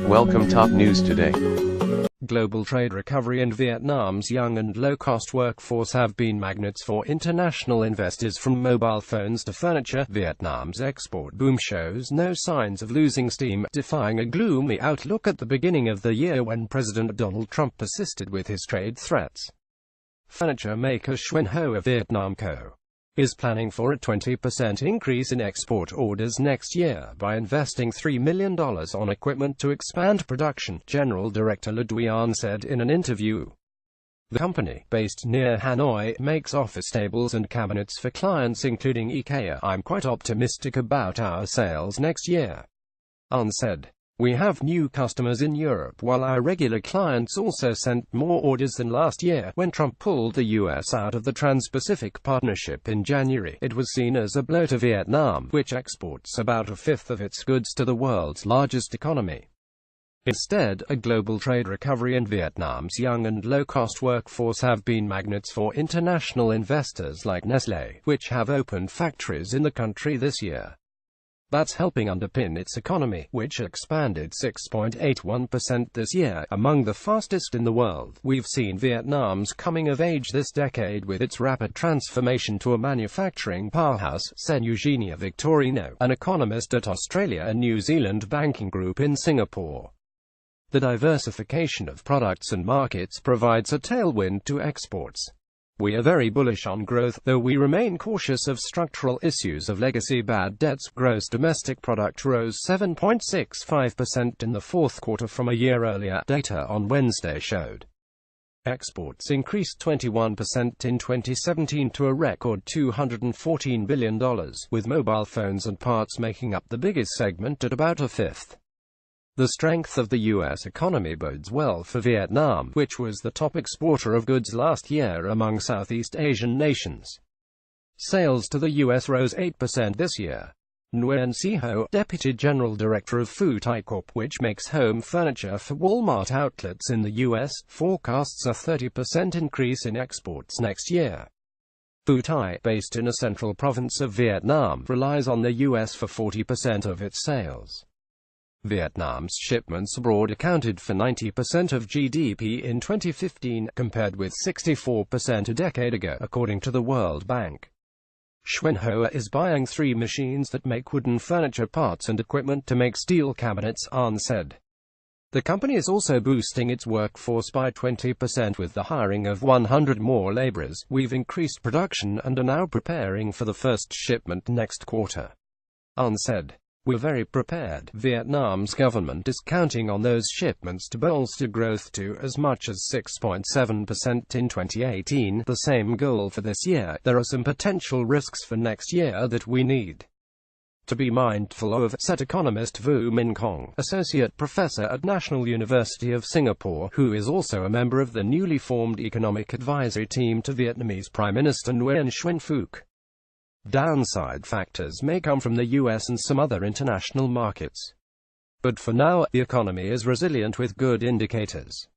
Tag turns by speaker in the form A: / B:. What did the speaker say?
A: Welcome top news today.
B: Global trade recovery and Vietnam's young and low-cost workforce have been magnets for international investors. From mobile phones to furniture, Vietnam's export boom shows no signs of losing steam, defying a gloomy outlook at the beginning of the year when President Donald Trump persisted with his trade threats. Furniture maker Xuân Ho of Vietnam Co. is planning for a 20% increase in export orders next year by investing $3 million on equipment to expand production, General Director Le Duan said in an interview. The company, based near Hanoi, makes office tables and cabinets for clients including IKEA. "I'm quite optimistic about our sales next year," An said. "We have new customers in Europe, while our regular clients also sent more orders than last year." When Trump pulled the U.S. out of the Trans-Pacific Partnership in January, it was seen as a blow to Vietnam, which exports about a fifth of its goods to the world's largest economy. Instead, a global trade recovery and Vietnam's young and low-cost workforce have been magnets for international investors like Nestlé, which have opened factories in the country this year. That's helping underpin its economy, which expanded 6.81% this year, among the fastest in the world. "We've seen Vietnam's coming of age this decade with its rapid transformation to a manufacturing powerhouse," said Eugenia Victorino, an economist at Australia and New Zealand banking group in Singapore. The diversification of products and markets provides a tailwind to exports. "We are very bullish on growth, though we remain cautious of structural issues of legacy bad debts." Gross domestic product rose 7.65% in the fourth quarter from a year earlier, data on Wednesday showed. Exports increased 21% in 2017 to a record $214 billion, with mobile phones and parts making up the biggest segment at about a fifth. The strength of the U.S. economy bodes well for Vietnam, which was the top exporter of goods last year among Southeast Asian nations. Sales to the U.S. rose 8% this year. Nguyen Si Ho, Deputy General Director of Phu Thai Corp., which makes home furniture for Walmart outlets in the U.S., forecasts a 30% increase in exports next year. Phu Thai, based in a central province of Vietnam, relies on the U.S. for 40% of its sales. Vietnam's shipments abroad accounted for 90% of GDP in 2015, compared with 64% a decade ago, according to the World Bank. Xuân Ho is buying 3 machines that make wooden furniture parts and equipment to make steel cabinets, An said. The company is also boosting its workforce by 20% with the hiring of 100 more laborers. "We've increased production and are now preparing for the first shipment next quarter," An said. "We're very prepared." Vietnam's government is counting on those shipments to bolster growth to as much as 6.7% in 2018, the same goal for this year. "There are some potential risks for next year that we need to be mindful of," said economist Vu Minh Kong, associate professor at National University of Singapore, who is also a member of the newly formed economic advisory team to Vietnamese Prime Minister Nguyen Xuan Phuc. Downside factors may come from the U.S. and some other international markets. But for now, the economy is resilient with good indicators.